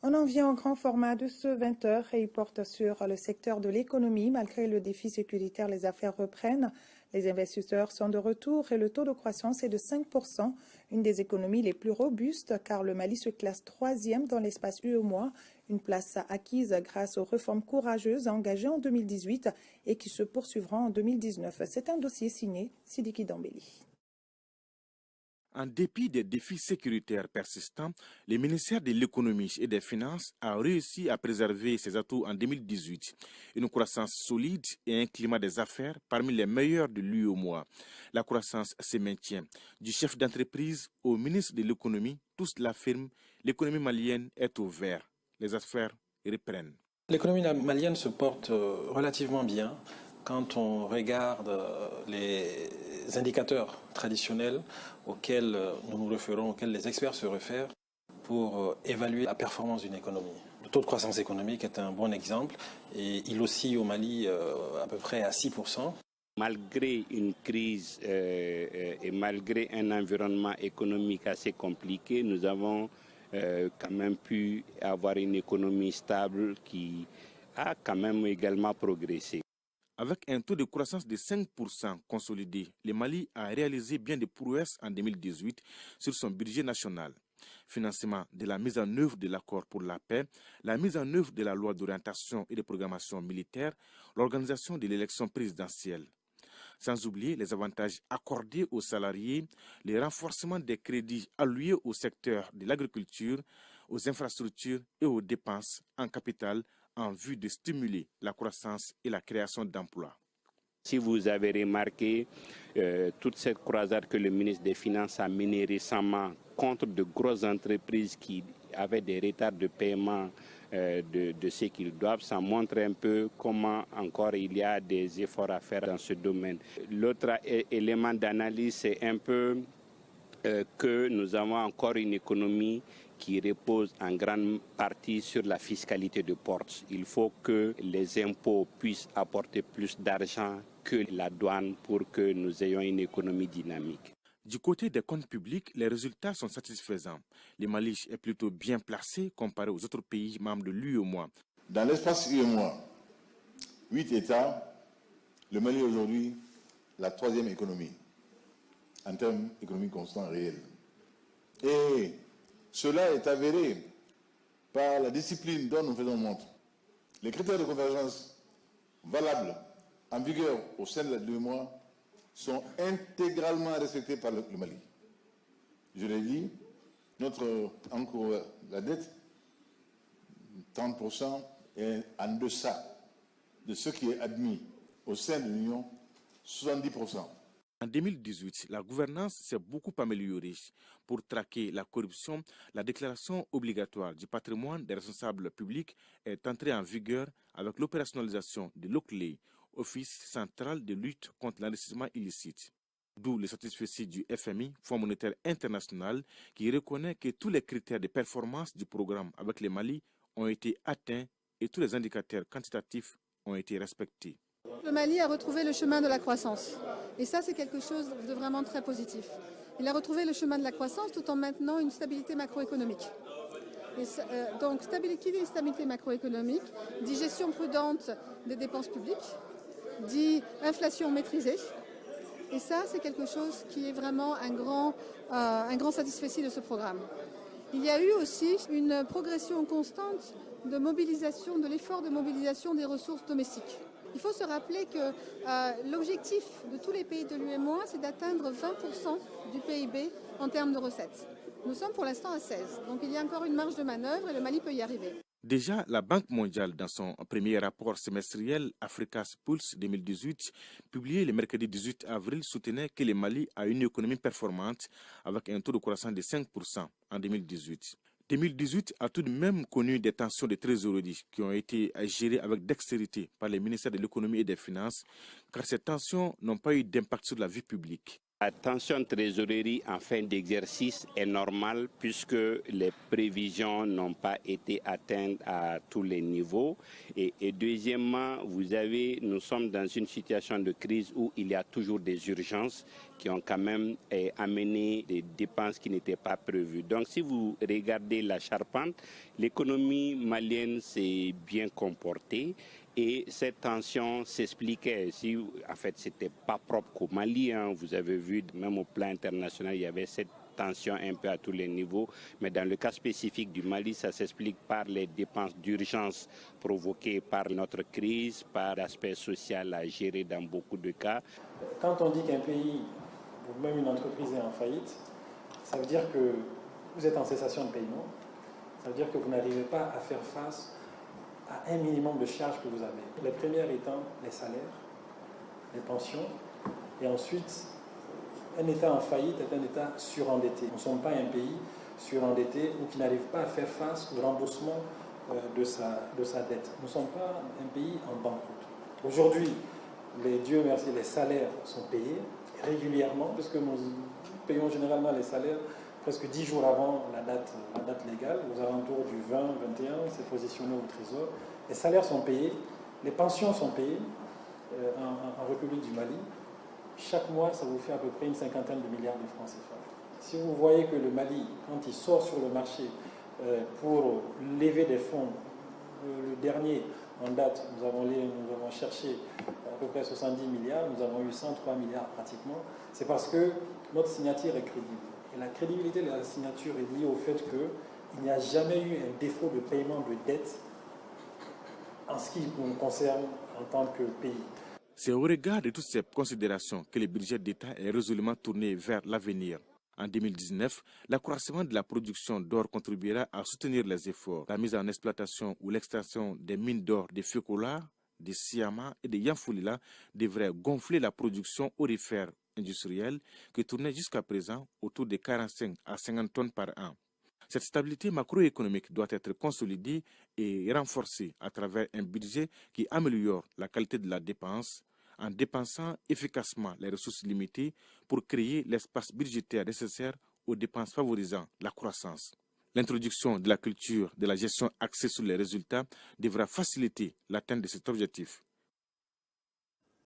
On en vient au grand format de ce 20h et il porte sur le secteur de l'économie. Malgré le défi sécuritaire, les affaires reprennent. Les investisseurs sont de retour et le taux de croissance est de 5%, une des économies les plus robustes car le Mali se classe 3e dans l'espace UEMOA, une place acquise grâce aux réformes courageuses engagées en 2018 et qui se poursuivront en 2019. C'est un dossier signé Sidiki Dambéli. En dépit des défis sécuritaires persistants, le ministère de l'économie et des finances a réussi à préserver ses atouts en 2018. Une croissance solide et un climat des affaires parmi les meilleurs de l'UEMOA. La croissance se maintient. Du chef d'entreprise au ministre de l'économie, tous l'affirment, l'économie malienne est au vert. Les affaires reprennent. L'économie malienne se porte relativement bien. Quand on regarde les indicateurs traditionnels auxquels nous nous référons, auxquels les experts se réfèrent pour évaluer la performance d'une économie. Le taux de croissance économique est un bon exemple et il oscille au Mali à peu près à 6%. Malgré une crise et malgré un environnement économique assez compliqué, nous avons quand même pu avoir une économie stable qui a quand même également progressé. Avec un taux de croissance de 5% consolidé, le Mali a réalisé bien des prouesses en 2018 sur son budget national. Financement de la mise en œuvre de l'accord pour la paix, la mise en œuvre de la loi d'orientation et de programmation militaire, l'organisation de l'élection présidentielle. Sans oublier les avantages accordés aux salariés, le renforcement des crédits alloués au secteur de l'agriculture, aux infrastructures et aux dépenses en capital en vue de stimuler la croissance et la création d'emplois. Si vous avez remarqué toute cette croisade que le ministre des Finances a menée récemment contre de grosses entreprises qui avaient des retards de paiement de ce qu'ils doivent, ça montre un peu comment encore il y a des efforts à faire dans ce domaine. L'autre élément d'analyse, c'est un peu que nous avons encore une économie qui repose en grande partie sur la fiscalité de porte. Il faut que les impôts puissent apporter plus d'argent que la douane pour que nous ayons une économie dynamique. Du côté des comptes publics, les résultats sont satisfaisants. Le Mali est plutôt bien placé comparé aux autres pays membres de l'UEMOA. Dans l'espace UEMOA, 8 États, le Mali est aujourd'hui la 3e économie en termes économiques constants réels. Et cela est avéré par la discipline dont nous faisons montre. Les critères de convergence valables en vigueur au sein de l'UEMOA sont intégralement respectés par le Mali. Je l'ai dit, notre encours, la dette, 30% est en deçà de ce qui est admis au sein de l'Union, 70%. En 2018, la gouvernance s'est beaucoup améliorée. Pour traquer la corruption, la déclaration obligatoire du patrimoine des responsables publics est entrée en vigueur avec l'opérationnalisation de l'OCLEI, Office central de lutte contre l'enrichissement illicite. D'où le satisfecit du FMI, Fonds monétaire international, qui reconnaît que tous les critères de performance du programme avec le Mali ont été atteints et tous les indicateurs quantitatifs ont été respectés. Le Mali a retrouvé le chemin de la croissance. Et ça, c'est quelque chose de vraiment très positif. Il a retrouvé le chemin de la croissance tout en maintenant une stabilité macroéconomique. Donc, stabilité macroéconomique, dit gestion prudente des dépenses publiques, dit inflation maîtrisée. Et ça, c'est quelque chose qui est vraiment un grand satisfecit de ce programme. Il y a eu aussi une progression constante de mobilisation, de l'effort de mobilisation des ressources domestiques. Il faut se rappeler que l'objectif de tous les pays de l'UEMOA, c'est d'atteindre 20% du PIB en termes de recettes. Nous sommes pour l'instant à 16%, donc il y a encore une marge de manœuvre et le Mali peut y arriver. Déjà, la Banque mondiale, dans son premier rapport semestriel Africa's Pulse 2018, publié le mercredi 18 avril, soutenait que le Mali a une économie performante avec un taux de croissance de 5% en 2018. 2018 a tout de même connu des tensions de trésorerie qui ont été gérées avec dextérité par les ministères de l'économie et des finances, car ces tensions n'ont pas eu d'impact sur la vie publique. La tension de trésorerie en fin d'exercice est normale puisque les prévisions n'ont pas été atteintes à tous les niveaux. Et deuxièmement, nous sommes dans une situation de crise où il y a toujours des urgences qui ont quand même amené des dépenses qui n'étaient pas prévues. Donc si vous regardez la charpente, l'économie malienne s'est bien comportée. Et cette tension s'expliquait. En fait, ce n'était pas propre qu'au Mali. Vous avez vu, même au plan international, il y avait cette tension un peu à tous les niveaux. Mais dans le cas spécifique du Mali, ça s'explique par les dépenses d'urgence provoquées par notre crise, par l'aspect social à gérer dans beaucoup de cas. Quand on dit qu'un pays, ou même une entreprise est en faillite, ça veut dire que vous êtes en cessation de paiement. Ça veut dire que vous n'arrivez pas à faire face à un minimum de charges que vous avez. Les premières étant les salaires, les pensions, et ensuite, un État en faillite est un État surendetté. Nous ne sommes pas un pays surendetté ou qui n'arrive pas à faire face au remboursement de sa dette. Nous ne sommes pas un pays en banqueroute. Aujourd'hui, Dieu merci, les salaires sont payés régulièrement, puisque nous payons généralement les salaires presque 10 jours avant la date légale, aux alentours du 20-21, c'est positionné au Trésor. Les salaires sont payés, les pensions sont payées en République du Mali. Chaque mois, ça vous fait à peu près une cinquantaine de milliards de francs CFA. Si vous voyez que le Mali, quand il sort sur le marché pour lever des fonds, le dernier en date, nous avons cherché à peu près 70 milliards, nous avons eu 103 milliards pratiquement, c'est parce que notre signature est crédible. Et la crédibilité de la signature est liée au fait qu'il n'y a jamais eu un défaut de paiement de dette en ce qui nous concerne en tant que pays. C'est au regard de toutes ces considérations que le budget d'État est résolument tourné vers l'avenir. En 2019, l'accroissement de la production d'or contribuera à soutenir les efforts. La mise en exploitation ou l'extraction des mines d'or de Fekola, de Siama et de Yanfoulila devrait gonfler la production aurifère industrielle qui tournait jusqu'à présent autour de 45 à 50 tonnes par an. Cette stabilité macroéconomique doit être consolidée et renforcée à travers un budget qui améliore la qualité de la dépense en dépensant efficacement les ressources limitées pour créer l'espace budgétaire nécessaire aux dépenses favorisant la croissance. L'introduction de la culture de la gestion axée sur les résultats devra faciliter l'atteinte de cet objectif.